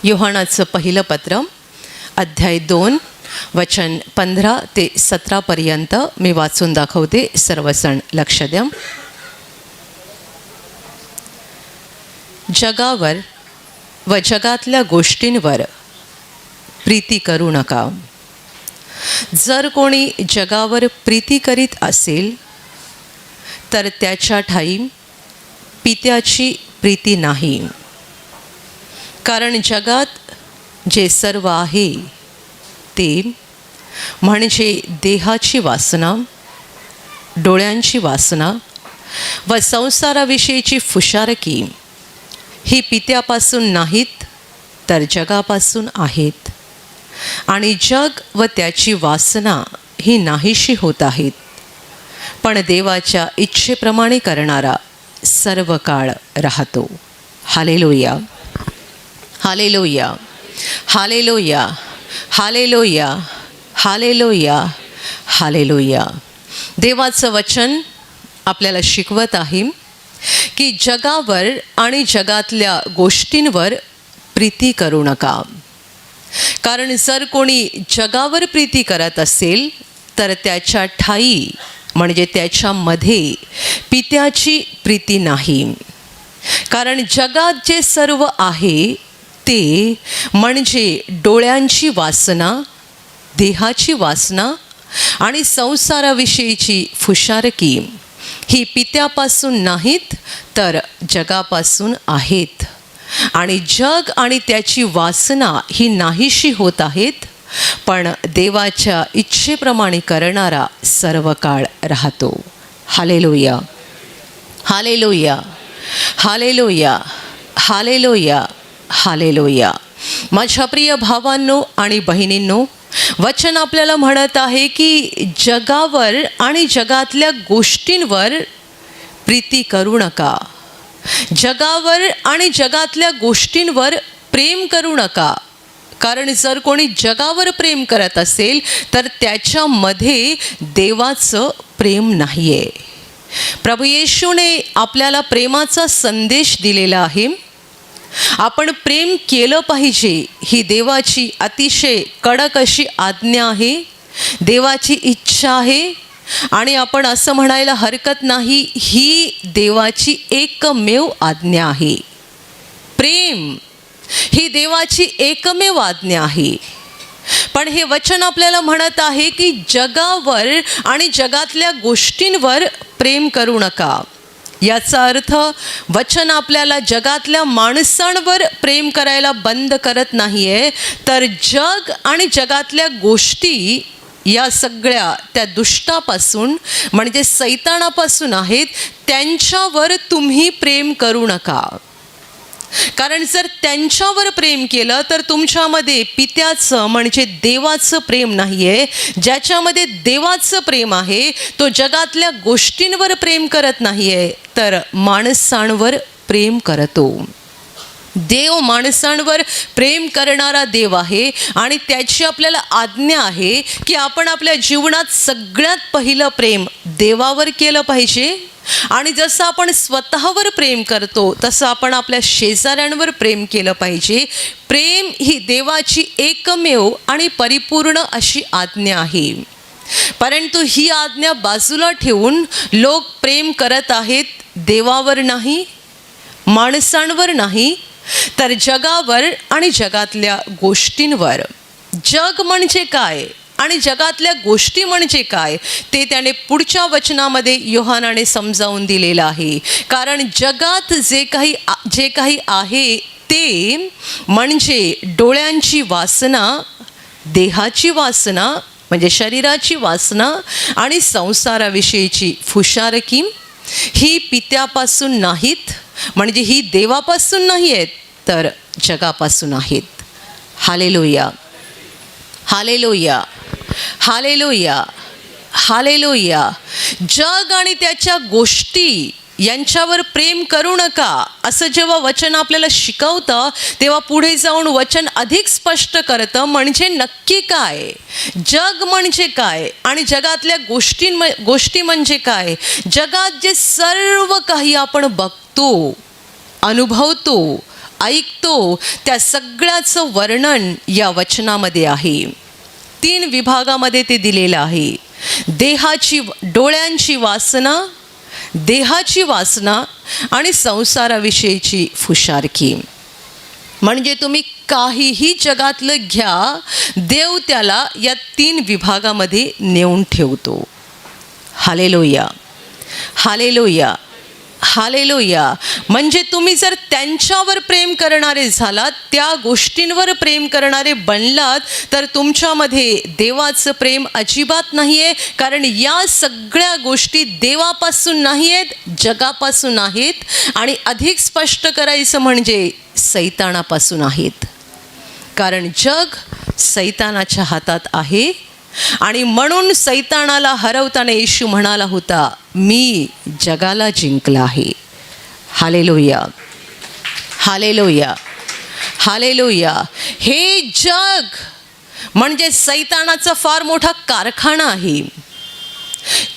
योहानाचं पहिलं पत्र अध्याय 2 वचन 15 ते 17 पर्यंत मी वाचून दाखवते. सर्वजण लक्ष द्या. जगावर व जगातल्या गोष्टींवर प्रीती करू नका. जर कोणी जगावर प्रीती करीत असेल तर त्याच्या ठाई पित्याची प्रीती नाही. कारण जगात जे सर्व आहे ते म्हणजे देहाची वासना, डोळ्यांची वासना व संसाराविषयीची फुशारकी ही पित्यापासून नाहीत तर जगापासून आहेत. आणि जग व त्याची वासना ही नाहीशी होत आहेत. पण देवाच्या इच्छेप्रमाणे करणारा सर्व काळ राहतो. Hallelujah, hallelujah, hallelujah, hallelujah, hallelujah, hallelujah. देवाचं वचन आपल्याला शिकवत आहे की जगावर आणि जगातल्या गोष्टींवर प्रीती करू नका. कारण जर कोणी जगावर प्रीती करत असेल तर त्याच्या ठाई म्हणजे त्याच्यामध्ये पित्याची प्रीती नाही. कारण जगात जे सर्व आहे ते म्हणजे डोळ्यांची वासना, देहाची वासना आणि संसाराविषयीची फुशारकी ही पित्यापासून नाहीत तर जगापासून आहेत. आणि जग आणि त्याची वासना ही नाहीशी होत आहेत. पण देवाच्या इच्छेप्रमाणे करणारा सर्व काळ राहतो. Hallelujah, hallelujah, hallelujah, hallelujah, hallelujah. माझ्या प्रिय भावांनो आणि बहिणींनो, वचन आपल्याला म्हणत आहे की जगावर आणि जगातल्या गोष्टींवर प्रीती करू नका. जगावर आणि जगातल्या गोष्टींवर प्रेम करू नका. कारण जर कोणी जगावर प्रेम करत असेल तर त्याच्यामध्ये देवाचं प्रेम नाही आहे. प्रभू येशूने आपल्याला प्रेमाचा संदेश दिलेला आहे. आपण प्रेम केलं पाहिजे ही देवाची अतिशय कडक अशी आज्ञा आहे, देवाची इच्छा आहे. आणि आपण असं म्हणायला हरकत नाही, ही देवाची एकमेव आज्ञा आहे. प्रेम ही देवाची एकमेव आज्ञा आहे. पण हे वचन आपल्याला म्हणत आहे की जगावर आणि जगातल्या गोष्टींवर प्रेम करू नका. याचा अर्थ वचन आपल्याला जगातल्या माणसांवर प्रेम करायला बंद करत नाही आहे, तर जग आणि जगातल्या गोष्टी या सगळ्या त्या दुष्टापासून म्हणजे सैतानापासून आहेत, त्यांच्यावर तुम्ही प्रेम करू नका. कारण जर त्यांच्यावर प्रेम केलं तर तुमच्यामध्ये पित्याचं म्हणजे देवाचं प्रेम नाही आहे. ज्याच्यामध्ये देवाचं प्रेम आहे तो जगातल्या गोष्टींवर प्रेम करत नाही आहे तर माणसांवर प्रेम करतो. देव माणसांवर प्रेम करणारा देव आहे. आणि त्याची आपल्याला आज्ञा आहे की आपण आपल्या जीवनात सगळ्यात पहिलं प्रेम देवावर केलं पाहिजे. आणि जसं आपण स्वतःवर प्रेम करतो तसं आपण आपल्या शेजाऱ्यांवर प्रेम केलं पाहिजे. प्रेम ही देवाची एकमेव आणि परिपूर्ण अशी आज्ञा आहे. परंतु ही आज्ञा बाजूला ठेवून लोक प्रेम करत आहेत देवावर नाही, माणसांवर नाही, तर जगावर आणि जगातल्या गोष्टींवर. जग म्हणजे काय आणि जगातल्या गोष्टी म्हणजे काय ते त्याने पुढच्या वचनामध्ये योहानाने समजावून दिलेलं आहे. कारण जगात जे काही आहे ते म्हणजे डोळ्यांची वासना, देहाची वासना म्हणजे शरीराची वासना आणि संसाराविषयीची फुशारकी ही पित्यापासून नाहीत म्हणजे ही देवापासून नाही आहेत तर जगापासून आहेत. Hallelujah, hallelujah, hallelujah, hallelujah. जग आणि त्याच्या गोष्टी यांच्यावर प्रेम करू नका असं जेव्हा वचन आपल्याला शिकवतं तेव्हा पुढे जाऊन वचन अधिक स्पष्ट करतं. म्हणजे नक्की काय, जग म्हणजे काय आणि जगातल्या गोष्टी म्हणजे काय. जगात जे सर्व काही आपण बघतो, अनुभवतो, ऐकतो त्या सगळ्याचं वर्णन या वचनामध्ये आहे. 3 विभागामध्ये ते दिलेलं आहे. डोळ्यांची वासना, देहाची वासना आणि संसाराविषयीची फुशारकी. म्हणजे तुम्ही काहीही जगातलं घ्या, देव त्याला या 3 विभागामध्ये नेऊन ठेवतो. Hallelujah, hallelujah, hallelujah. म्हणजे तुम्ही जर त्यांच्यावर प्रेम करणारे झालात, त्या गोष्टींवर प्रेम करणारे बनलात, तर तुमच्यामध्ये देवाचं प्रेम अजिबात नाही आहे. कारण या सगळ्या गोष्टी देवापासून नाही आहेत, जगापासून आहेत. आणि अधिक स्पष्ट करायचं म्हणजे सैतानापासून आहेत. कारण जग सैतानाच्या हातात आहे. आणि म्हणून सैतानाला हरवताना येशू म्हणाला होता, मी जगाला जिंकला आहे. Hallelujah, hallelujah, hallelujah. हे जग म्हणजे सैतानाचा फार मोठा कारखाना आहे.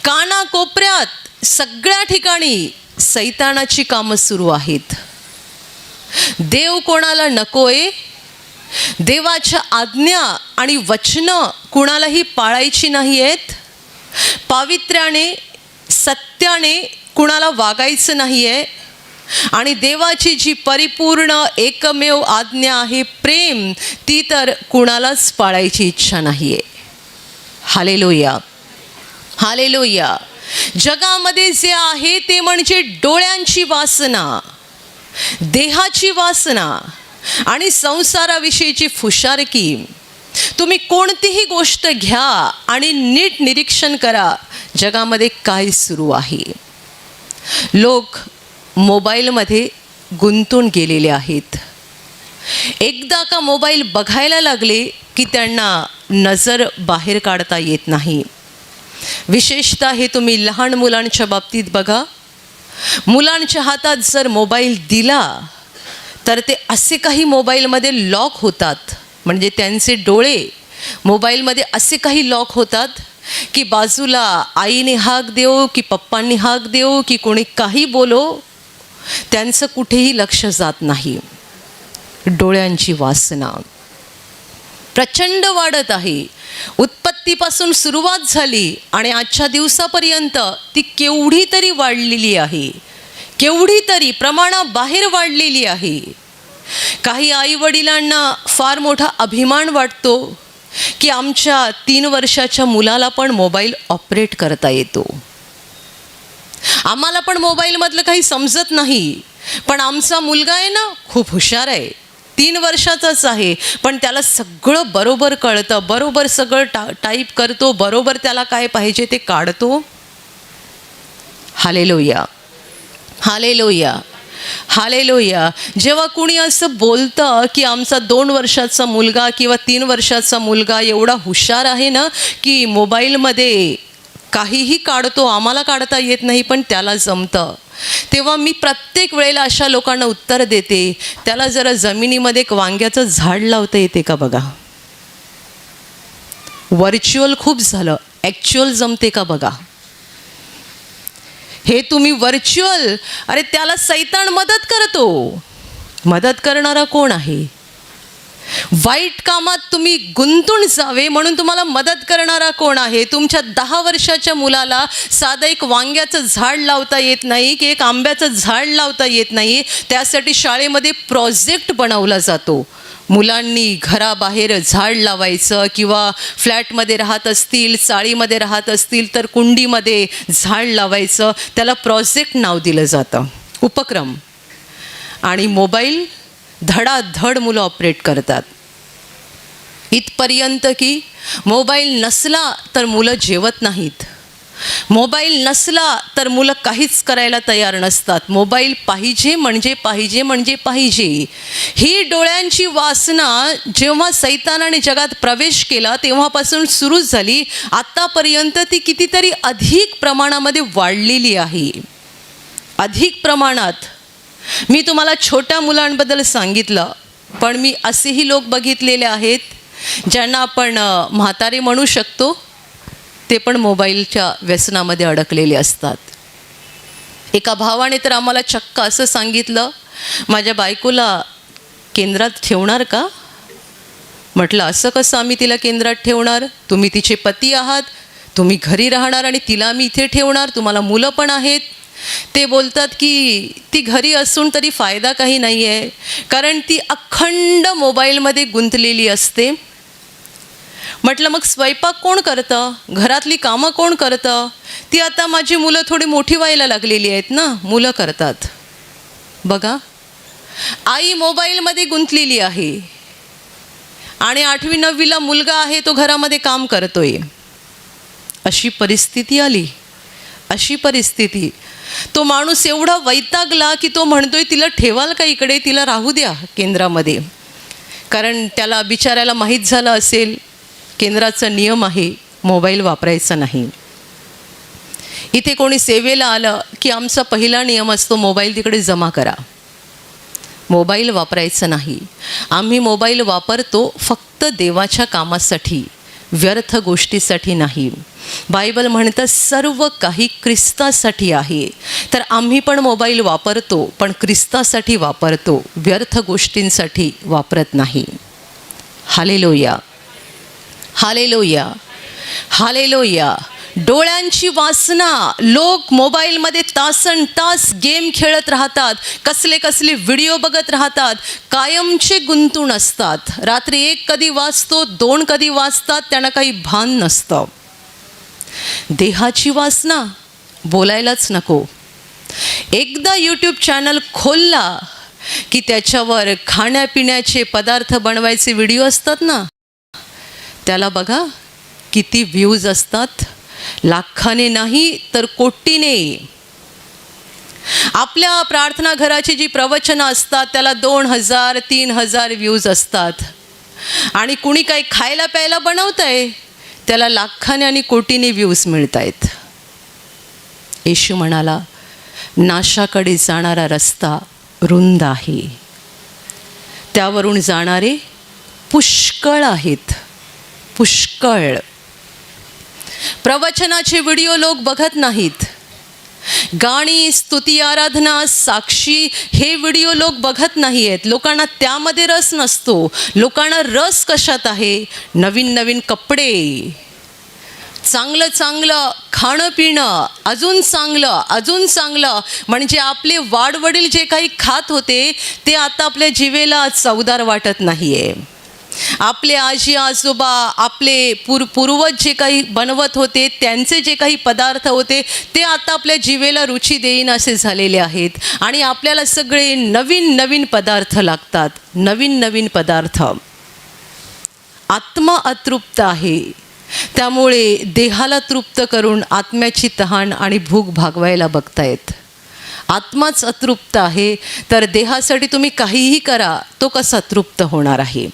कानाकोपऱ्यात सगळ्या ठिकाणी सैतानाची कामं सुरू आहेत. देव कोणाला नकोय, देवाच्या आज्ञा आणि वचनं कुणालाही पाळायची नाही आहेत. पावित्र्याने, सत्याने कुणाला वागायचं नाही आहे. आणि देवाची जी परिपूर्ण एकमेव आज्ञा आहे प्रेम, ती तर कुणालाच पाळायची इच्छा नाही आहे. Hallelujah, hallelujah. जगामध्ये जे आहे ते म्हणजे डोळ्यांची वासना, देहाची वासना आणि संसाराविषयीची फुशारकी. तुम्ही कोणतीही गोष्ट घ्या आणि नीट निरीक्षण करा, जगामध्ये काय सुरू आहे. लोक मोबाईलमध्ये गुंतून गेलेले आहेत. एकदा का मोबाईल बघायला लागले की त्यांना नजर बाहेर काढता येत नाही. विशेषतः हे तुम्ही लहान मुलांच्या बाबतीत बघा. मुलांच्या हातात जर मोबाईल दिला तर ते असे काही मोबाईलमध्ये लॉक होतात, म्हणजे त्यांचे डोळे मोबाईलमध्ये असे काही लॉक होतात की बाजूला आईने हाक देऊ की पप्पांनी हाक देऊ की कोणी काही बोलो, त्यांचं कुठेही लक्ष जात नाही. डोळ्यांची वासना प्रचंड वाढत आहे. उत्पत्तीपासून सुरुवात झाली आणि आजच्या दिवसापर्यंत ती केवढी तरी वाढलेली आहे, केवढी तरी प्रमाणाबाहेर वाढलेली आहे. काही आईवडिलांना फार मोठा अभिमान वाटतो की आमच्या 3 वर्षाच्या मुलाला पण मोबाईल ऑपरेट करता येतो. आम्हाला पण मोबाईलमधलं काही समजत नाही, पण आमचा मुलगा आहे ना खूप हुशार आहे, 3 वर्षाचाच आहे, पण त्याला सगळं बरोबर कळतं, बरोबर सगळं टाईप करतो, बरोबर त्याला काय पाहिजे ते काढतो. Hallelujah, hallelujah, hallelujah. जेव्हा कुणी असं बोलतं की आमचा 2 वर्षाचा मुलगा किंवा 3 वर्षाचा मुलगा एवढा हुशार आहे ना की मोबाईलमध्ये काहीही काढतो, आम्हाला काढता येत नाही पण त्याला जमतं, तेव्हा मी प्रत्येक वेळेला अशा लोकांना उत्तर देते, त्याला जरा जमिनीमध्ये एक वांग्याचं झाड लावता येते का बघा. व्हर्च्युअल खूप झालं, ॲक्च्युअल जमते का बघा. हे तुम्ही व्हर्च्युअल, अरे त्याला सैतान मदत करतो. मदत करणारा कोण आहे. वाईट कामात तुम्ही गुंतून जावे म्हणून तुम्हाला मदत करणारा कोण आहे. तुमच्या 10 वर्षाच्या मुलाला साधं एक वांग्याचं झाड लावता येत नाही की एक आंब्याचं झाड लावता येत नाही. त्यासाठी शाळेमध्ये प्रोजेक्ट बनवला जातो. मुलांनी घराबाहेर झाड लावायचं किंवा फ्लॅटमध्ये राहत असतील, चाळीमध्ये राहत असतील तर कुंडीमध्ये झाड लावायचं, त्याला प्रोजेक्ट नाव दिलं जातं, उपक्रम. आणि मोबाईल धडाधड मुलं ऑपरेट करतात. इथपर्यंत की मोबाईल नसला तर मुलं जेवत नाहीत, मोबाईल नसला तर मुलं काहीच करायला तयार नसतात. मोबाईल पाहिजे म्हणजे पाहिजे म्हणजे पाहिजे. ही डोळ्यांची वासना जेव्हा सैतानाने जगात प्रवेश केला तेव्हापासून सुरू झाली. आत्तापर्यंत ती कितीतरी अधिक प्रमाणामध्ये वाढलेली आहे, अधिक प्रमाणात. मी तुम्हाला छोट्या मुलांबद्दल सांगितलं, पण मी असेही लोक बघितलेले आहेत ज्यांना आपण म्हातारे म्हणू शकतो, ते पण मोबाईलच्या व्यसनामध्ये अडकलेले असतात. एका भावाने तर आम्हाला चक्क असं सांगितलं, माझ्या बायकोला केंद्रात ठेवणार का? म्हटलं असं कसं आम्ही तिला केंद्रात ठेवणार? तुम्ही तिचे पती आहात, तुम्ही घरी राहणार आणि तिला मी इथे ठेवणार, तुम्हाला मुलं पण आहेत. ते बोलतात की ती घरी असून तरी फायदा काही नाही आहे, कारण ती अखंड मोबाईलमध्ये गुंतलेली असते. म्हटलं मग स्वयंपाक कोण करतं, घरातली कामं कोण करतं? ती आता माझी मुलं थोडी मोठी व्हायला लागलेली आहेत ना, मुलं करतात. बघा, आई मोबाईलमध्ये गुंतलेली आहे आणि 8वी 9वीला मुलगा आहे, तो घरामध्ये काम करतोय. अशी परिस्थिती आली, अशी परिस्थिती. तो माणूस एवढा वैतागला की तो म्हणतोय तिला ठेवाल का इकडे, तिला राहू द्या केंद्रामध्ये. कारण त्याला बिचाऱ्याला माहीत झालं असेल केंद्राचा नियम आहे मोबाईल वापरायचा नाही. इथे कोणी सेवेला आलं की आमचा पहिला नियम असतो मोबाईल तिकडे जमा करा, मोबाईल वापरायचा नाही. आम्ही मोबाईल वापरतो फक्त देवाच्या कामासाठी, व्यर्थ गोष्टीसाठी नाही. बायबल म्हणतं सर्व काही ख्रिस्तासाठी आहे. तर आम्ही पण मोबाईल वापरतो, पण ख्रिस्तासाठी वापरतो, व्यर्थ गोष्टींसाठी वापरत नाही. Hallelujah, hallelujah, hallelujah. डोळ्यांची वासना. लोक मोबाईलमध्ये तासन तास गेम खेळत राहतात, कसले कसले व्हिडिओ बघत राहतात, कायमचे गुंतून असतात. रात्री 1 कधी वाजतो, 2 कधी वाजतात, त्यांना काही भान नसतं. देहाची वासना बोलायलाच नको. एकदा यूट्यूब चॅनल खोलला की त्याच्यावर खाण्यापिण्याचे पदार्थ बनवायचे व्हिडिओ असतात ना, त्याला बघा किती व्ह्यूज असतात. लाखाने नाही तर कोटीने. आपल्या प्रार्थना घराची जी प्रवचनं असतात त्याला 2000 3000 व्ह्यूज असतात. आणि कुणी काही खायला प्यायला बनवत आहे त्याला लाखाने आणि कोटीने व्ह्यूज मिळत आहेत. येशू म्हणाला, नाशाकडे जाणारा रस्ता रुंद आहे, त्यावरून जाणारे पुष्कळ आहेत, पुष्कळ. प्रवचनाचे व्हिडिओ लोक बघत नाहीत. गाणी, स्तुती, आराधना, साक्षी हे व्हिडिओ लोक बघत नाही आहेत. लोकांना त्यामध्ये रस नसतो. लोकांना रस कशात आहे? नवीन नवीन कपडे, चांगलं चांगलं खाणं पिणं, अजून चांगलं अजून चांगलं. म्हणजे आपले वाडवडील जे काही खात होते ते आता आपल्या जिभेला चवदार वाटत नाही आहे. आपले आजी आजोबा, आपले पूर्वज जे काही बनवत होते, त्यांचे जे काही पदार्थ होते ते आता आपल्या जिभेला रुची देईन असे झालेले आहेत. आणि आपल्याला सगळे नवीन नवीन पदार्थ लागतात, नवीन नवीन पदार्थ. आत्मा अतृप्त आहे, त्यामुळे देहाला तृप्त करून आत्म्याची तहान आणि भूक भागवायला बघतायत. आत्माच अतृप्त आहे तर देहासाठी तुम्ही काहीही करा, तो कसा तृप्त होणार आहे?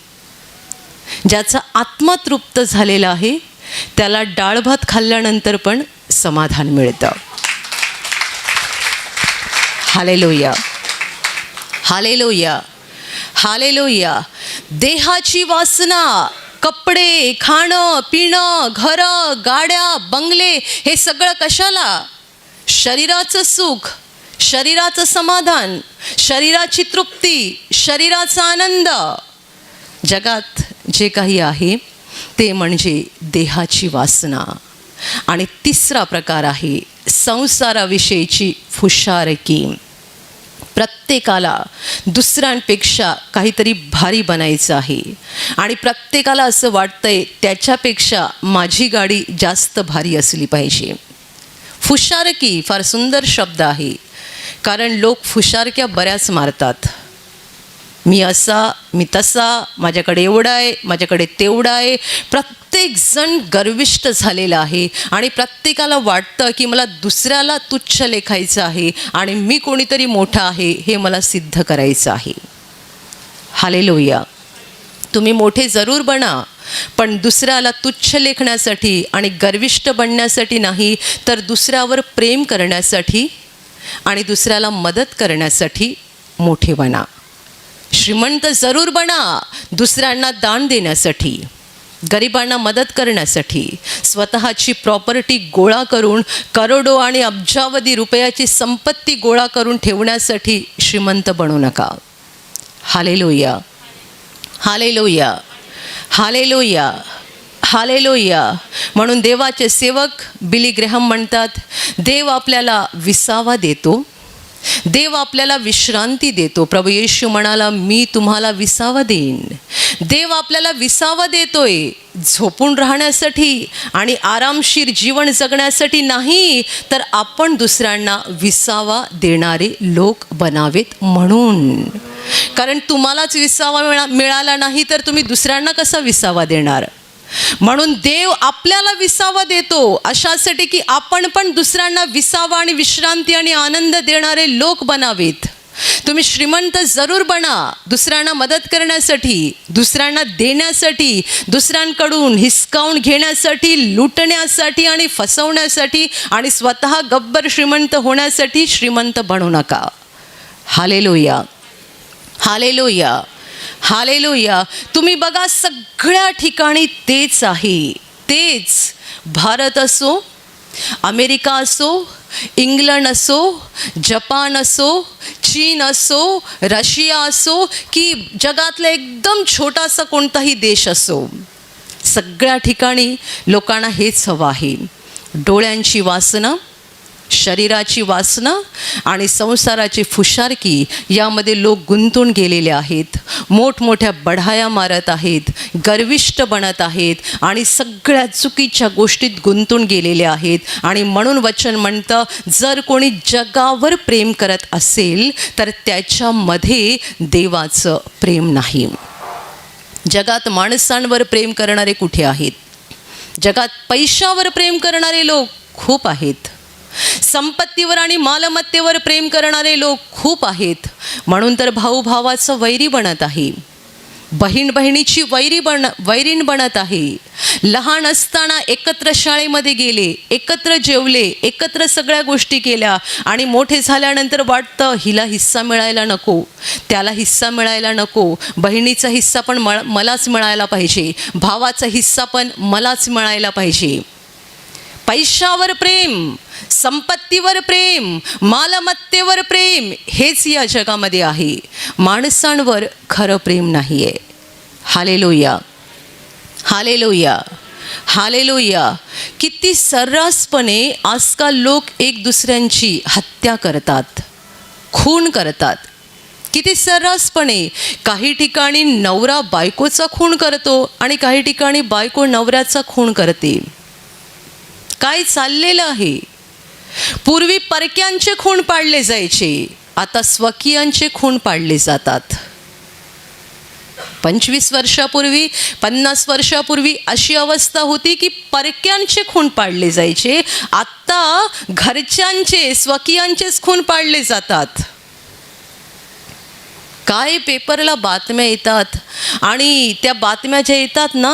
ज्याचा आत्मा तृप्त झालेला आहे त्याला डाळ भात खाल्ल्यानंतर पण समाधान मिळतं. Hallelujah, hallelujah, hallelujah. देहाची वासना, कपडे, खाणं पिणं, घरं, गाड्या, बंगले, हे सगळं कशाला? शरीराचं सुख, शरीराचं समाधान, शरीराची तृप्ती, शरीराचा आनंद. जगात जे काही आहे ते म्हणजे देहाची वासना. आणि तिसरा प्रकार आहे संसाराविषयीची फुशारकी. प्रत्येकाला दुसऱ्यांपेक्षा काहीतरी भारी बनायचं आहे आणि प्रत्येकाला असं वाटतंय त्याच्यापेक्षा माझी गाडी जास्त भारी असली पाहिजे. फुशारकी फार सुंदर शब्द आहे, कारण लोक फुशारक्या बऱ्याच मारतात. मी असा, मी तसा, माझ्याकडे एवढा आहे, माझ्याकडे तेवढा आहे. प्रत्येकजण गर्विष्ठ झालेला आहे आणि प्रत्येकाला वाटतं की मला दुसऱ्याला तुच्छ लेखायचं आहे आणि मी कोणीतरी मोठा आहे हे मला सिद्ध करायचं आहे. हालेलुया. तुम्ही मोठे जरूर बना, पण दुसऱ्याला तुच्छ लेखण्यासाठी आणि गर्विष्ठ बनण्यासाठी नाही, तर दुसऱ्यावर प्रेम करण्यासाठी आणि दुसऱ्याला मदत करण्यासाठी मोठे बना. श्रीमंत जरूर बना, दुसऱ्यांना दान देण्यासाठी, गरिबांना मदत करण्यासाठी. स्वतःची प्रॉपर्टी गोळा करून करोडो आणि अब्जावधी रुपयाची संपत्ती गोळा करून ठेवण्यासाठी श्रीमंत बनू नका. हालेलुया. Hallelujah, hallelujah, hallelujah. म्हणून देवाचे सेवक बिली ग्रॅहम म्हणतात, देव आपल्याला विसावा देतो, देव आपल्याला विश्रांती देतो. प्रभू येशू म्हणाला, मी तुम्हाला विसावा देईन. देव आपल्याला विसावा देतोय, झोपून राहण्यासाठी आणि आरामशीर जीवन जगण्यासाठी नाही, तर आपण दुसऱ्यांना विसावा देणारे लोक बनावेत म्हणून. कारण तुम्हालाच विसावा मिळाला नाही तर तुम्ही दुसऱ्यांना कसा विसावा देणार. म्हणून देव आपल्याला विसावा देतो अशासाठी की आपण पण दुसऱ्यांना विसावा आणि विश्रांती आणि आनंद देणारे लोक बनावेत. तुम्ही श्रीमंत जरूर बना, दुसऱ्यांना मदत करण्यासाठी, दुसऱ्यांना देण्यासाठी, दुसऱ्यांकडून हिसकावून घेण्यासाठी, लुटण्यासाठी आणि फसवण्यासाठी आणि स्वतः गब्बर श्रीमंत होण्यासाठी श्रीमंत बनू नका. Hallelujah, hallelujah, hallelujah. तुम्ही बघा सगळ्या ठिकाणी तेच आहे. तेच भारत असो, अमेरिका असो, इंग्लंड असो, जपान असो, चीन असो, रशिया असो की जगातला एकदम छोटासा कोणताही देश असो, सगळ्या ठिकाणी लोकांना हेच हवं आहे. डोळ्यांची वासना, शरीराची वासना आणि संसाराची फुशारकी यामध्ये लोक गुंतून गेलेले आहेत. मोठमोठ्या बढाया मारत आहेत, गर्विष्ठ बनत आहेत आणि सगळ्या चुकीच्या गोष्टीत गुंतून गेलेले आहेत. आणि म्हणून वचन म्हणतं, जर कोणी जगावर प्रेम करत असेल तर त्याच्यामध्ये देवाचं प्रेम नाही. जगात माणसांवर प्रेम करणारे कुठे आहेत? जगात पैशावर प्रेम करणारे लोक खूप आहेत, संपत्तीवर आणि मालमत्तेवर प्रेम करणारे लोक खूप आहेत. म्हणून तर भाऊ भावाचं वैरी बनत आहे, बहीण बहिणीची वैरीण बनत आहे. लहान असताना एकत्र शाळेमध्ये गेले, एकत्र जेवले, एकत्र सगळ्या गोष्टी केल्या आणि मोठे झाल्यानंतर वाटतं हिला हिस्सा मिळायला नको, त्याला हिस्सा मिळायला नको, बहिणीचा हिस्सा पण मलाच मिळायला पाहिजे, भावाचा हिस्सा पण मलाच मिळायला पाहिजे. पैशावर प्रेम, संपत्तीवर प्रेम, मालमत्तेवर प्रेम, हेच या जगामध्ये आहे. माणसांवर खरं प्रेम नाही आहे. Hallelujah, hallelujah, hallelujah. किती सर्रासपणे आजकाल लोक एक दुसऱ्यांची हत्या करतात, खून करतात. किती सर्रासपणे. काही ठिकाणी नवरा बायकोचा खून करतो आणि काही ठिकाणी बायको नवऱ्याचा खून करते. काय चाललेलं आहे? पूर्वी परक्यांचे खून पाडले जायचे, आता स्वकीयांचे खून पाडले जातात. 25 वर्षापूर्वी, 50 वर्षापूर्वी अशी अवस्था होती की परक्यांचे खून पाडले जायचे, आता घरच्यांचे, स्वकीयांचेच खून पाडले जातात. काय पेपरला बातम्या येतात आणि त्या बातम्या ज्या येतात ना,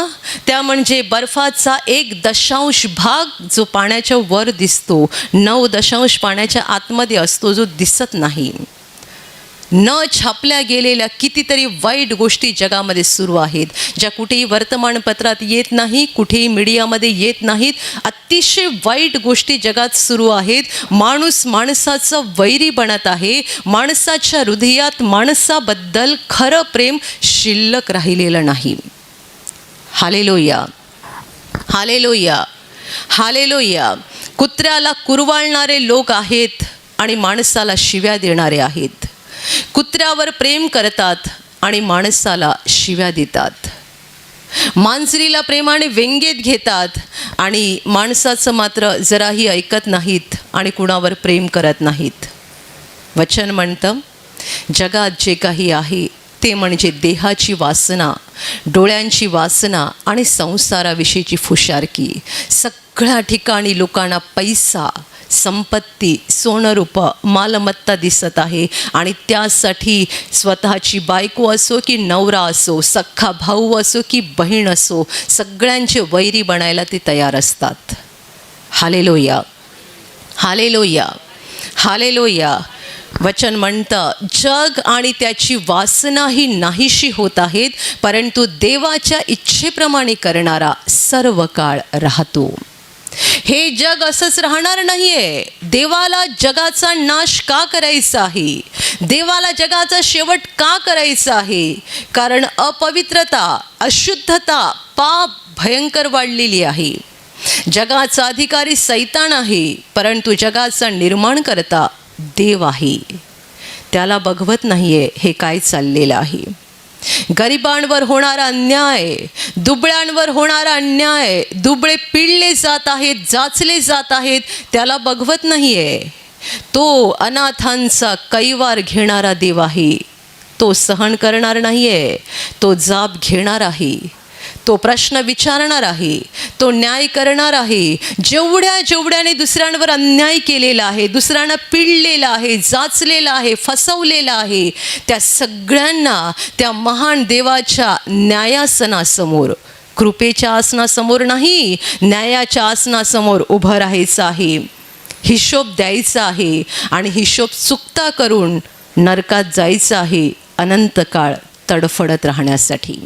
त्या म्हणजे बर्फाचा 1 भाग जो पाण्याच्या वर दिसतो, 9 पाण्याच्या आतमध्ये असतो जो दिसत नाही. न छापल्या गेलेल्या कितीतरी वाईट गोष्टी जगामध्ये सुरू आहेत, ज्या कुठेही वर्तमानपत्रात येत नाही, कुठेही मीडियामध्ये येत नाहीत. अतिशय वाईट गोष्टी जगात सुरू आहेत. माणूस माणसाचं वैरी बनत आहे. माणसाच्या हृदयात माणसाबद्दल खरं प्रेम शिल्लक राहिलेलं नाही. Hallelujah, hallelujah, hallelujah. कुत्र्याला कुरवाळणारे लोक आहेत आणि माणसाला शिव्या देणारे आहेत. कुत्र्यावर प्रेम करतात आणि माणसाला शिव्या देतात. मांजरीला प्रेमाने व्यंगेत घेतात आणि माणसाचं मात्र जराही ऐकत नाहीत आणि कुणावर प्रेम करत नाहीत. वचन म्हणतं, जगात जे काही आहे ते म्हणजे देहाची वासना, डोळ्यांची वासना आणि संसाराविषयीची फुशारकी. सगळ्या ठिकाणी लोकांना पैसा, संपत्ती, सोनरूप, मालमत्ता दिसत आहे आणि त्यासाठी स्वतःची बायको असो की नवरा असो, सख्खा भाऊ असो की बहीण असो, सगळ्यांचे वैरी बनायला ते तयार असतात. Hallelujah, hallelujah, hallelujah. वचन म्हणतं, जग आणि त्याची वासना ही नाहीशी होत आहेत, परंतु देवाच्या इच्छेप्रमाणे करणारा सर्व काळ राहतो. हे जग असंच राहणार नाहीये. देवाला जगाचा नाश का करायचा आहे? देवाला जगाचा शेवट का करायचा आहे? कारण अपवित्रता, अशुद्धता, पाप भयंकर वाढलेली आहे. जगाचा अधिकारी सैतान आहे, परंतु जगाचा निर्माण करता देव आहे. त्याला बघवत नाहीये हे काय चाललेलं आहे. गरिबांवर होणारा अन्याय, दुबळ्यांवर होणारा अन्याय, दुबळे पिळले जात आहेत, जाचले जात आहेत, त्याला बघवत नाहीये. तो अनाथांचा कैवार घेणारा देव आहे. तो सहन करणार नाहीये, तो जाब घेणार आहे, तो प्रश्न विचारणार आहे, तो न्याय करणार आहे. जेवढ्याने दुसऱ्यांवर अन्याय केलेला आहे, दुसऱ्यांना पिळलेला आहे, जाचलेला आहे, फसवलेला आहे, त्या सगळ्यांना त्या महान देवाच्या न्यायासनासमोर, कृपेच्या आसनासमोर नाही, न्यायाच्या आसनासमोर उभं राहायचं आहे. हिशोब द्यायचा आहे आणि हिशोब चुकता करून नरकात जायचं आहे अनंत काळ तडफडत राहण्यासाठी.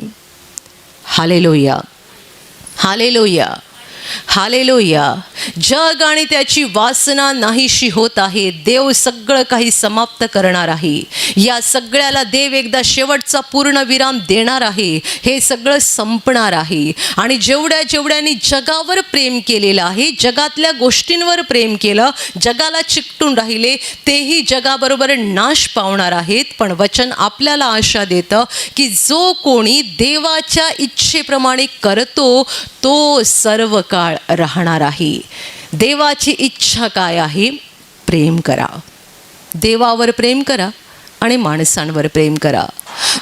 Hallelujah, hallelujah, hallelujah. जग आणि त्याची वासना नाहीशी होत आहे. देव सगळं काही समाप्त करणार आहे. या सगळ्याला देव एकदा शेवटचा पूर्ण विराम देणार आहे. हे सगळं संपणार आहे. आणि जेवढ्याने जगावर प्रेम केलेलं आहे, जगातल्या गोष्टींवर प्रेम केलं, जगाला चिकटून राहिले, तेही जगाबरोबर नाश पावणार आहेत. पण वचन आपल्याला आशा देतं की जो कोणी देवाच्या इच्छेप्रमाणे करतो तो सर्व काळ राहणार आहे. देवाची इच्छा काय आहे? प्रेम करा. देवावर प्रेम करा आणि माणसांवर प्रेम करा.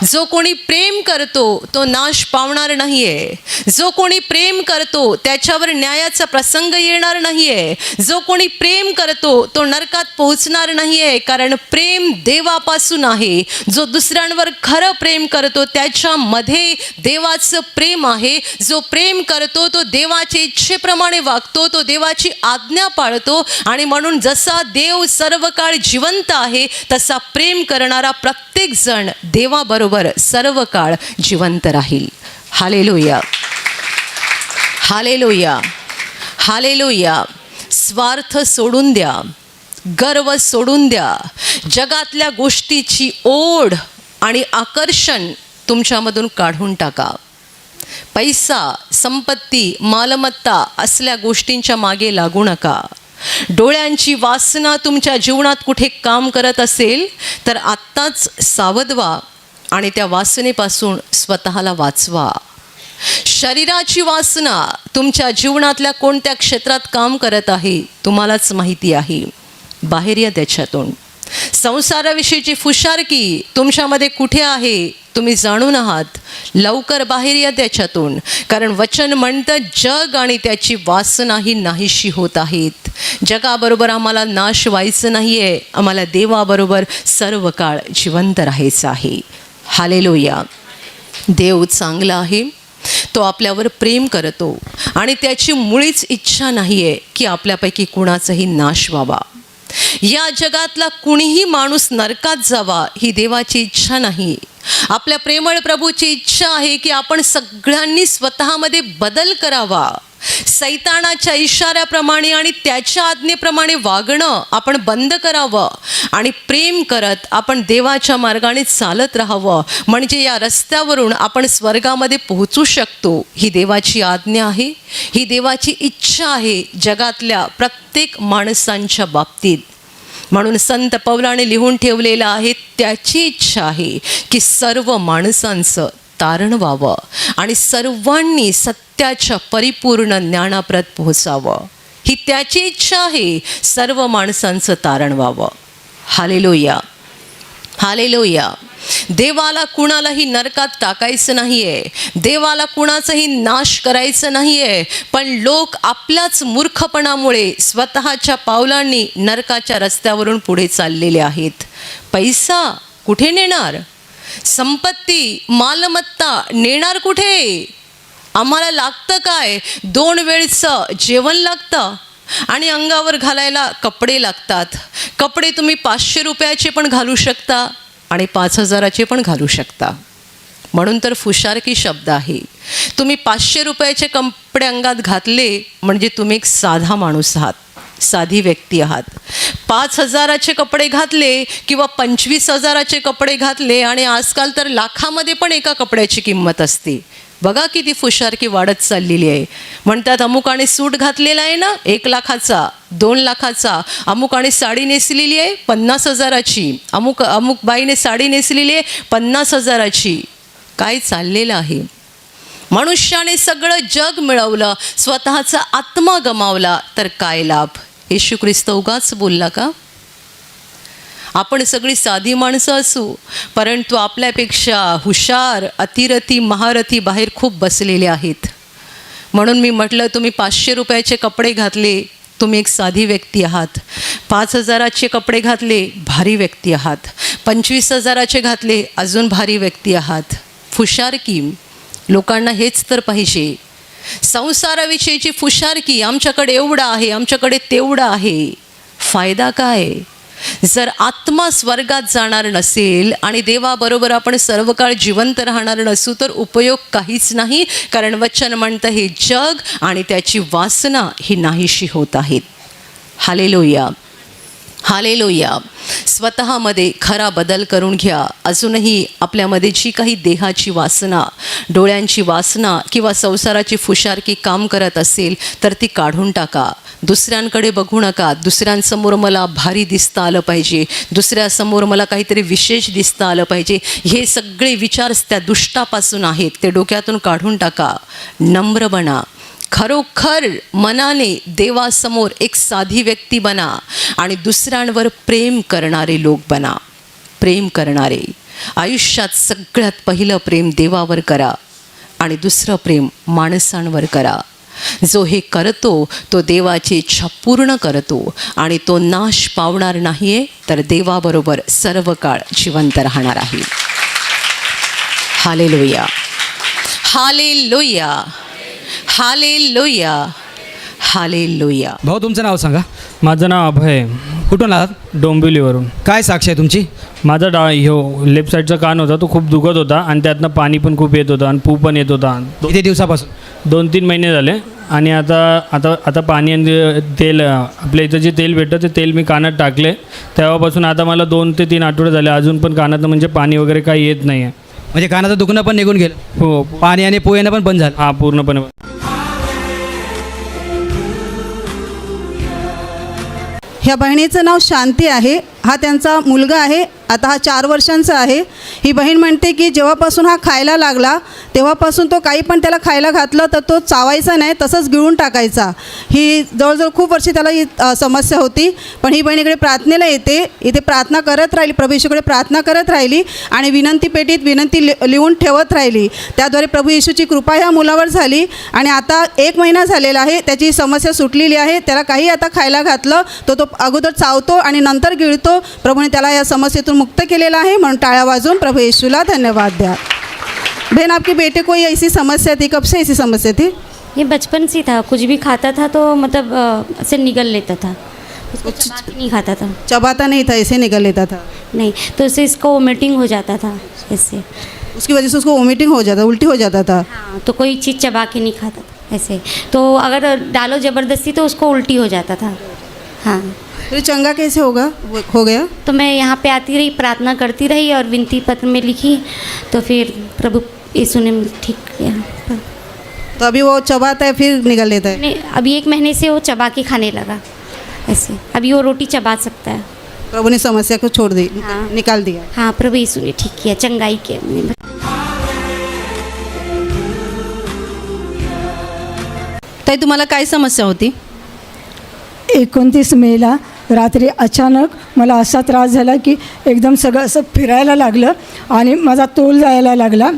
जो कोणी प्रेम करतो तो नाश पावणार नाहीये. जो कोणी प्रेम करतो त्याच्यावर न्यायाचा प्रसंग येणार नाहीये. जो कोणी प्रेम करतो तो नरकात पोहोचणार नाहीये, कारण प्रेम देवापासून आहे. जो दुसऱ्यांवर खरं प्रेम करतो त्याच्यामध्ये देवाचं प्रेम आहे. जो प्रेम करतो तो देवाच्या इच्छेप्रमाणे वागतो, तो देवाची आज्ञा पाळतो. आणि म्हणून जसा देव सर्व काळ जिवंत आहे, तसा प्रेम करणारा प्रत्येक जण देवाबरोबर सर्व काळ जिवंत राहील. Hallelujah, hallelujah, hallelujah. स्वार्थ सोडून द्या, गर्व सोडून द्या. जगातल्या गोष्टीची ओढ आणि आकर्षण तुमच्यामधून काढून टाका. पैसा, संपत्ती, मालमत्ता असल्या गोष्टींच्या मागे लागू नका. डोळ्यांची वासना तुमच्या जीवनात कुठे काम करत असेल तर आत्ताच सावध व्हा आणि त्या वासनेपासून स्वतःला वाचवा. शरीराची वासना तुमच्या जीवनातल्या कोणत्या क्षेत्रात काम करत आहे तुम्हालाच माहिती आहे. बाहेर या त्याच्यातून. संसाराविषयीची फुशारकी तुमच्यामध्ये कुठे आहे तुम्ही जाणून आहात. लवकर बाहेर या त्याच्यातून, कारण वचन म्हणतं जग आणि त्याची वासना ही नाहीशी होत आहेत. जगाबरोबर आम्हाला नाश व्हायचं नाही आहे, आम्हाला देवाबरोबर सर्व काळ जिवंत राहायचं आहे. हालेलुया. देव चांगला आहे. तो आपल्यावर प्रेम करतो आणि त्याची मुळीच इच्छा नाही आहे की आपल्यापैकी कुणाचाही नाश व्हावा. या जगातला कुणीही माणूस नरकात जावा ही देवाची इच्छा नाही. आपल्या प्रेमळ प्रभूची इच्छा आहे की आपण सगळ्यांनी स्वतःमध्ये बदल करावा. सैतानाच्या इशाऱ्याप्रमाणे आणि त्याच्या आज्ञेप्रमाणे वागणं आपण बंद करावं आणि प्रेम करत आपण देवाच्या मार्गाने चालत राहावं. म्हणजे या रस्त्यावरून आपण स्वर्गामध्ये पोहोचू शकतो. ही देवाची आज्ञा आहे, ही देवाची इच्छा आहे जगातल्या प्रत्येक माणसांच्या बाबतीत. म्हणून संत पौलाने लिहून ठेवलेलं आहे, त्याची इच्छा आहे की सर्व माणसांचं तारण व्हावं आणि सर्वांनी सत्याच्या परिपूर्ण ज्ञानाप्रत पोहोचावं. ही त्याची इच्छा आहे, सर्व माणसांचं तारण व्हावं. Hallelujah, hallelujah. देवाला कुणालाही नरकात टाकायचं नाहीये. देवाला कुणाचाही नाश करायचं नाहीये. पण लोक आपल्याच मूर्खपणामुळे स्वतःच्या पावलांनी नरकाच्या रस्त्यावरून पुढे चाललेले आहेत. पैसा कुठे नेणार? संपत्ती, मालमत्ता नेणार कुठे? आम्हाला लागतं काय? 2 वेळचं जेवण लागतं आणि अंगावर घालायला कपडे लागतात. कपडे तुम्ही 500 रुपयाचे पण घालू शकता आणि 5000चे पण घालू शकता. म्हणून तर फुशारकी शब्द आहे. तुम्ही 500 रुपयाचे कपडे अंगात घातले म्हणजे तुम्ही एक साधा माणूस आहात, साधी व्यक्ती आहात. 5,000चे कपडे घातले किंवा 25,000चे कपडे घातले आणि आजकाल तर लाखामध्ये पण एका कपड्याची किंमत असते. बघा किती फुशारकी वाढत चाललेली आहे. म्हणतात अमुकाने सूट घातलेला आहे ना 1 लाखाचा, 2 लाखाचा, अमुकाने साडी नेसलेली आहे 50,000ची, अमुक बाईने साडी नेसलेली आहे 50,000ची. काय चाललेलं आहे? मनुष्याने सगळं जग मिळवलं, स्वतःचा आत्मा गमावला तर काय लाभ? येशू ख्रिस्त उगाच बोलला का? आपण सगळी साधी माणसं असू, परंतु आपल्यापेक्षा हुशार, अतिरथी, महारथी बाहेर खूप बसलेले आहेत. म्हणून मी म्हटलं, तुम्ही 500 रुपयाचे कपडे घातले, तुम्ही एक साधी व्यक्ती आहात. 5,000चे कपडे घातले, भारी व्यक्ती आहात. 25,000चे घातले, अजून भारी व्यक्ती आहात. फुशारकी, लोकांना हेच तर पाहिजे. संसाराविषयीची फुशारकी, आमच्याकडे एवढं आहे, आमच्याकडे तेवढं आहे. फायदा काय? जर आत्मा स्वर्गात जाणार नसेल आणि देवाबरोबर आपण सर्व काळ जिवंत राहणार नसू तर उपयोग काहीच नाही. कारण वचन म्हणतं हे जग आणि त्याची वासना ही नाहीशी होत आहेत. Hallelujah, hallelujah. स्वतःमध्ये खरा बदल करून घ्या. अजूनही आपल्यामध्ये जी काही देहाची वासना, डोळ्यांची वासना किंवा संसाराची फुशारकी काम करत असेल तर ती काढून टाका. दुसऱ्यांकडे बघू नका. दुसऱ्यांसमोर मला भारी दिसता आलं पाहिजे, दुसऱ्यासमोर मला काहीतरी विशेष दिसता आलं पाहिजे, हे सगळे विचार त्या दुष्टापासून आहेत, ते डोक्यातून काढून टाका. नम्र बना. खरोखर मनाने देवासमोर एक साधी व्यक्ती बना आणि दुसऱ्यांवर प्रेम करणारे लोक बना. प्रेम करणारे. आयुष्यात सगळ्यात पहिलं प्रेम देवावर करा आणि दुसरं प्रेम माणसांवर करा. जो हे करतो तो देवाची इच्छा पूर्ण करतो आणि तो नाश पावणार नाही आहे, तर देवाबरोबर सर्व काळ जिवंत राहणार आहे. Hallelujah, hallelujah, hallelujah, hallelujah. भाऊ तुमचं नाव सांगा. माझं नाव अभय. कुठून आहात? डोंबिवलीवरून. काय साक्ष आहे तुमची? माझा लेफ्ट साईडचा कान होता, तो खूप दुखत होता आणि त्यातनं पाणी पण खूप येत होतं आणि पू पण येत होता. किती दिवसापासून? 2-3 महिने झाले. आणि आता पाणी आणि तेल, आपल्या इथं जे तेल भेटतं ते तेल मी कानात टाकले. तेव्हापासून आता मला 2 ते 3 आठवडे झाले, अजून पण कानात म्हणजे पाणी वगैरे काही येत नाही आहे. म्हणजे कानाचं दुखणं पण निघून गेलं? हो. पाणी आणि पू येणं पण बंद झालं? हां, पूर्णपणे. ह्या बहिणीचं नाव शांती आहे. हा त्यांचा मुलगा आहे. आता हा 4 वर्षांचा आहे. ही बहीण म्हणते की जेव्हापासून हा खायला लागला तेव्हापासून तो काही पण त्याला खायला घातलं तर तो चावायचा नाही, तसंच गिळून टाकायचा. ही जवळजवळ खूप वर्षी त्याला ही समस्या होती. पण ही बहीण इकडे प्रार्थनेला येते, इथे प्रार्थना करत राहिली, प्रभू येशूकडे प्रार्थना करत राहिली आणि विनंती पेटीत विनंती लिहून ठेवत राहिली. त्याद्वारे प्रभू येशूची कृपा ह्या मुलावर झाली आणि आता 1 महिना झालेला आहे. त्याची समस्या सुटलेली आहे. त्याला काही आता खायला घातलं तो अगोदर चावतो आणि नंतर गिळतो. प्रभूने त्याला या समस्येतून मुक्त केलेला है. म्हणून टाळ्या वाजवून प्रभु यीशुला धन्यवाद द्या. बहन, आपके बेटे को ये ऐसी समस्या थी, कब से ऐसी समस्या थी? ये बचपन से था. कुछ भी खाता था तो मतलब ऐसे निगल लेता था. उसको चबा के नहीं खाता था. चबाता नहीं था, ऐसे निगल लेता था? नहीं, तो उससे इसको वोमिटिंग हो जाता था ऐसे. उसकी वजह से उसको वोमिटिंग हो जाता, उल्टी हो जाता था? हाँ, तो कोई चीज़ चबा के नहीं खाता था ऐसे. तो अगर डालो ज़बरदस्ती तो उसको उल्टी हो जाता था. हाँ. फिर चंगा कैसे हो गया? तो मैं यहाँ पे आती रही, प्रार्थना करती रही और विनती पत्र में लिखी, तो फिर प्रभु यीशु ने ठीक किया. तो अभी वो चबाता है फिर निगल लेता है? नहीं, अभी 1 महीने से वो चबा के खाने लगा ऐसे. अभी वो रोटी चबा सकता है. प्रभु ने समस्या को छोड़ दी, हाँ. निकाल दिया. हाँ, प्रभु यीशु ने ठीक किया, चंगाई किया. ताई, तुम्हाला काय समस्या होती? 29 मेला रात्री अचानक मला असा त्रास झाला की एकदम सगळं असं फिरायला लागलं आणि माझा तोल जायला लागला.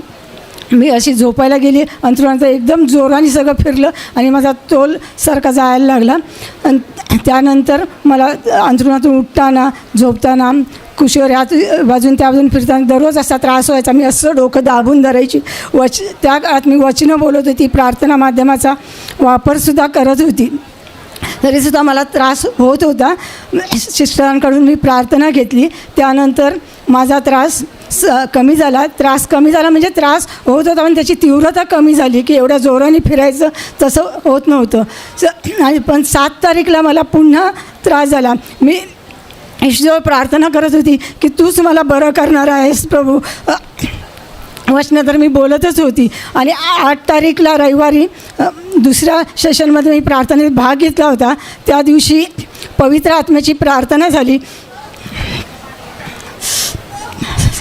मी अशी झोपायला गेली, अंथरुणात एकदम जोराने सगळं फिरलं आणि माझा तोल सारखा जायला लागला. आणि त्यानंतर मला अंथरुणातून उठताना, झोपताना, कुशीवर ह्या बाजून त्या बाजून फिरताना दररोज असा त्रास व्हायचा. मी असं डोकं दाबून धरायची. त्या काळात मी वचनं बोलत होती, प्रार्थना माध्यमाचा वापरसुद्धा करत होती, तरीसुद्धा मला त्रास होत होता. सिस्टरांकडून मी प्रार्थना घेतली. त्यानंतर माझा त्रास कमी झाला. त्रास कमी झाला म्हणजे त्रास होत होता पण त्याची तीव्रता कमी झाली की एवढ्या जोराने फिरायचं तसं होत नव्हतं. आणि पण 7 तारीखला मला पुन्हा त्रास झाला. मी ईश्वराजवळ प्रार्थना करत होती की तूच मला बरं करणार आहेस प्रभू. वचनं तर मी बोलतच होती. आणि 8 तारीखला रविवारी दुसऱ्या सेशनमध्ये मी प्रार्थनेत भाग घेतला होता. त्या दिवशी पवित्र आत्म्याची प्रार्थना झाली.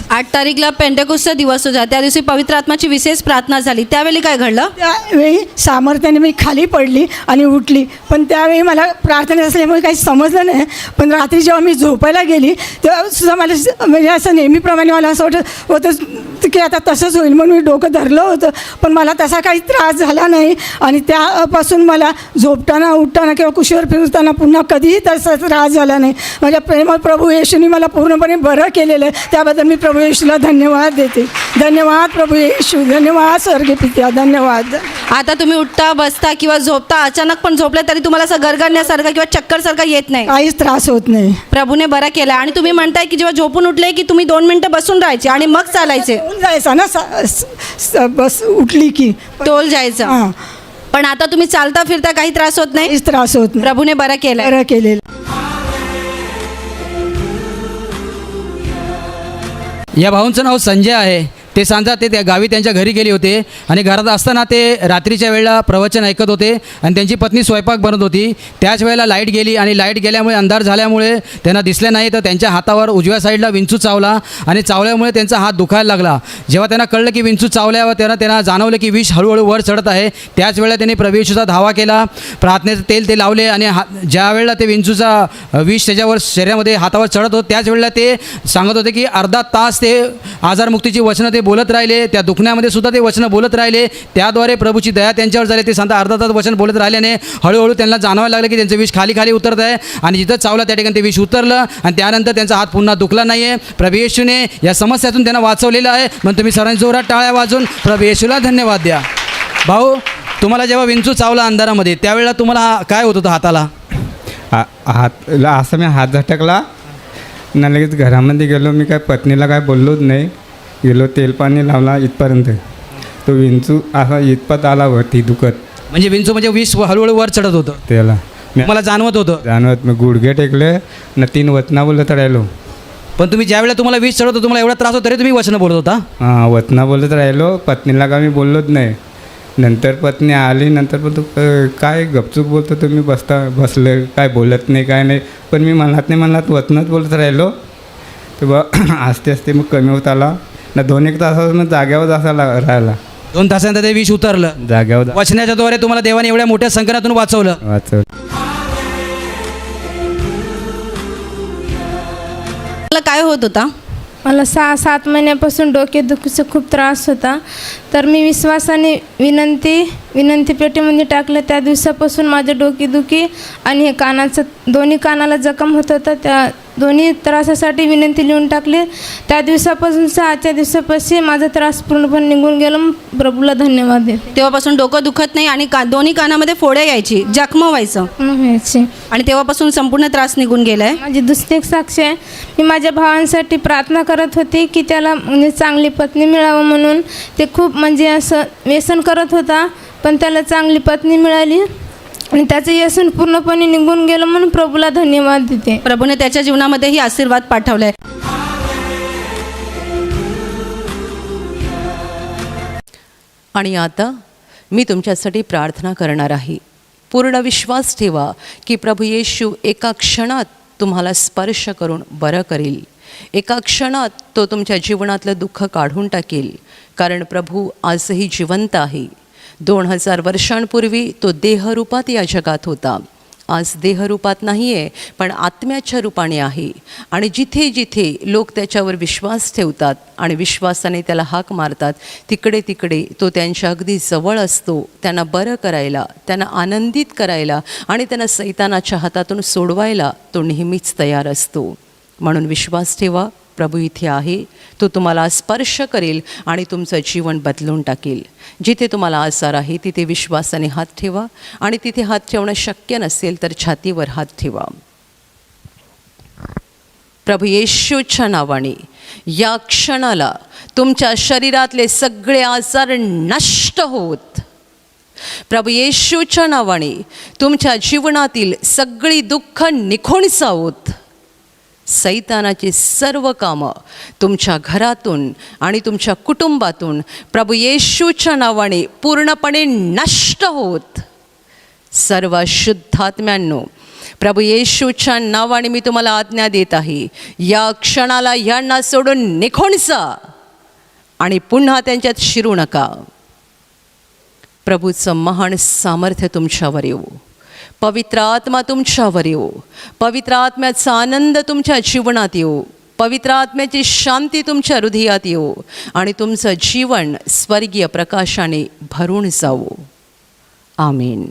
8 तारीखला पेंटेकोस्टचा दिवस होता. त्या दिवशी पवित्र आत्म्याची विशेष प्रार्थना झाली. त्यावेळी काय घडलं? त्यावेळी सामर्थ्याने मी खाली पडली आणि उठली. पण त्यावेळी मला प्रार्थना असल्यामुळे काही समजलं नाही. पण रात्री जेव्हा मी झोपायला गेली तेव्हा सुद्धा मला म्हणजे असं नेहमीप्रमाणे मला असं होतं की आता तसंच होईल म्हणून मी डोकं धरलं होतं. पण मला तसा काही त्रास झाला नाही. आणि त्यापासून मला झोपताना उठताना किंवा कुशीवर फिरताना पुन्हा कधीही तसा त्रास झाला नाही. माझ्या प्रेमळ प्रभू येशूनी मला पूर्णपणे बरं केलेलं आहे. त्याबद्दल मी प्रभू येशूला धन्यवाद देते. धन्यवाद प्रभू येशू. धन्यवाद स्वर्गीय पित्या. धन्यवाद. आता तुम्ही उठता बसता किंवा झोपता अचानक पण झोपले तरी तुम्हाला असं गरगरण्यासारखं किंवा चक्करसारखं येत नाही. काहीच त्रास होत नाही. प्रभूने बरं केलं. आणि तुम्ही म्हणताय की जेव्हा झोपून उठले की तुम्ही 2 मिनिटं बसून राहायचे आणि मग चालायचे. होऊन जायचा ना बस उठली की तोल जायचं. हां, पण आता तुम्ही चालता फिरता काही त्रास होत नाही. काहीच त्रास होत नाही. प्रभूने बरं केलं. बरं केलेलं. या भाऊंचं नाव संजय आहे. ते सांगतात ते त्या गावी त्यांच्या घरी गेले होते आणि घरात असताना ते रात्रीच्या वेळेला प्रवचन ऐकत होते आणि त्यांची पत्नी स्वयंपाक बनत होती. त्याच वेळेला लाईट गेली आणि लाईट गेल्यामुळे अंधार झाल्यामुळे त्यांना दिसले नाही. तर त्यांच्या हातावर उजव्या साईडला विंचू चावला आणि चावल्यामुळे त्यांचा हात दुखायला लागला. जेव्हा त्यांना कळलं की विंचू चावल्यावर त्यांना जाणवलं की विष हळूहळू वर चढत आहे. त्याच वेळेला त्यांनी प्रभू येशूचा धावा केला. प्रार्थनेचं तेल ते लावले आणि ज्या वेळेला ते विंचूचा विष त्याच्यावर शरीरामध्ये हातावर चढत होतं त्याच वेळेला ते सांगत होते की अर्धा तास ते आजारमुक्तीची वचनं ते बोलत राहिले. त्या दुखण्यामध्ये सुद्धा ते वचनं बोलत राहिले. त्याद्वारे प्रभूची दया त्यांच्यावर झाली. ते सांगता अर्धा तास वचन बोलत राहिल्याने हळूहळू त्यांना जाणवायला लागलं की त्यांचं विष खाली खाली उतरत आहे आणि जिथं चावलं त्या ठिकाणी ते विष उतरलं आणि त्यानंतर त्यांचा हात पुन्हा दुखला नाही आहे. प्रभू येशूने या समस्यातून त्यांना वाचवलेलं आहे. म्हणून तुम्ही सर्वांनी जोरात टाळ्या वाजून प्रभू येशूला धन्यवाद द्या. भाऊ, तुम्हाला जेव्हा विंचू चावला अंधारामध्ये त्यावेळेला तुम्हाला काय होत होतं हाताला? हातला असं मी हात झटकला ना लगेच घरामध्ये गेलो. मी काय पत्नीला काय बोललोच नाही. गेलो तेल पाणी लावला इथपर्यंत. तो विंचू असा इथपत आला वरती दुखत. म्हणजे विंचू म्हणजे विष हळूहळू वर चढत होतं त्याला मला जाणवत होतं. जाणवत मी गुडघे टेकले ना 3 वचना बोलत राहिलो. पण तुम्ही ज्या वेळेला तुम्हाला विष चढत होतं तुम्हाला एवढा त्रास होता तरी तुम्ही वचनं बोलत होता? हां, वचना बोलत राहिलो. पत्नीला का मी बोललोच नाही. नंतर पत्नी आली. नंतर पण तू काय गपचूप बोलतो तुम्ही बसलं काय बोलत नाही काय नाही. पण मी मनात नाही मनात वचनच बोलत राहिलो. तेव्हा आस्ते आस्ते मग कमी होत आला ना. 2-1 तासात जाग्यावर असा राहिला. 2 तासानंतर ते विष उतरलं. जाग्यावर वचनाच्या द्वारे तुम्हाला देवाने एवढ्या मोठ्या संकटातून वाचवलं. वाचव. मला काय होत होता? मला 6-7 महिन्यापासून डोकेदुखीचा खूप त्रास होता. तर मी विश्वासाने विनंती पेटीमध्ये टाकलं. त्या दिवसापासून माझं डोकेदुखी आणि हे दोन्ही कानाला जखम होत होता. त्या दोन्ही त्रासासाठी विनंती लिहून टाकली. त्या दिवसापासून आजच्या दिवसापासून माझा त्रास पूर्णपणे निघून गेला. प्रभूला धन्यवाद देते. तेव्हापासून डोकं दुखत नाही आणि दोन्ही कानामध्ये फोडे यायची, जखम व्हायचं आणि तेव्हापासून संपूर्ण त्रास निघून गेलाय. माझी दुसरी एक साक्ष आहे. मी माझ्या भावांसाठी प्रार्थना करत होते की त्याला म्हणजे चांगली पत्नी मिळावं म्हणून. ते खूप म्हणजे असं व्यसन करत होता पण त्याला चांगली पत्नी मिळाली आणि त्याचं व्यसन पूर्णपणे निघून गेलं म्हणून प्रभूला धन्यवाद देते. प्रभूने त्याच्या जीवनामध्येही आशीर्वाद पाठवलाय. आणि आता मी तुमच्यासाठी प्रार्थना करणार आहे. पूर्ण विश्वास ठेवा की प्रभू येशू एका क्षणात तुम्हाला स्पर्श करून बरं करेल. एका क्षणात तो तुमच्या जीवनातलं दुःख काढून टाकेल. कारण प्रभू आजही जिवंत आहे. 2000 वर्षांपूर्वी तो देहरूपात या जगात होता. आज देहरूपात नाही आहे पण आत्म्याच्या रूपाने आहे. आणि जिथे जिथे लोक त्याच्यावर विश्वास ठेवतात आणि विश्वासाने त्याला हाक मारतात तिकडे तिकडे तो त्यांच्या अगदी जवळ असतो. त्यांना बरं करायला, त्यांना आनंदित करायला आणि त्यांना सैतानाच्या हातातून सोडवायला तो नेहमीच तयार असतो. म्हणून विश्वास ठेवा, प्रभू इथे आहे. तो तुम्हाला स्पर्श करेल आणि तुमचं जीवन बदलून टाकेल. जिथे तुम्हाला आजार आहे तिथे विश्वासाने हात ठेवा आणि तिथे हात ठेवणं शक्य नसेल तर छातीवर हात ठेवा. प्रभू येशूच्या नावाने या क्षणाला तुमच्या शरीरातले सगळे आजार नष्ट होत, प्रभू येशूच्या नावाने तुमच्या जीवनातील सगळी दुःख निघून जावोत, सैतानाची सर्व कामं तुमच्या घरातून आणि तुमच्या कुटुंबातून प्रभू येशूच्या नावाने पूर्णपणे नष्ट होत. सर्व शुद्धात्म्यांनो, प्रभू येशूच्या नावाने मी तुम्हाला आज्ञा देत आहे, या क्षणाला यांना सोडून निघून जा आणि पुन्हा त्यांच्यात शिरू नका. प्रभूचं महान सामर्थ्य तुमच्यावर येऊ, पवित्र आत्मा तुमच्यावर येऊ, पवित्र आत्म्याचा आनंद तुमच्या जीवनात येऊ, पवित्र आत्म्याची शांती तुमच्या हृदयात येऊ आणि तुमचं जीवन स्वर्गीय प्रकाशाने भरून जावो. आमीन.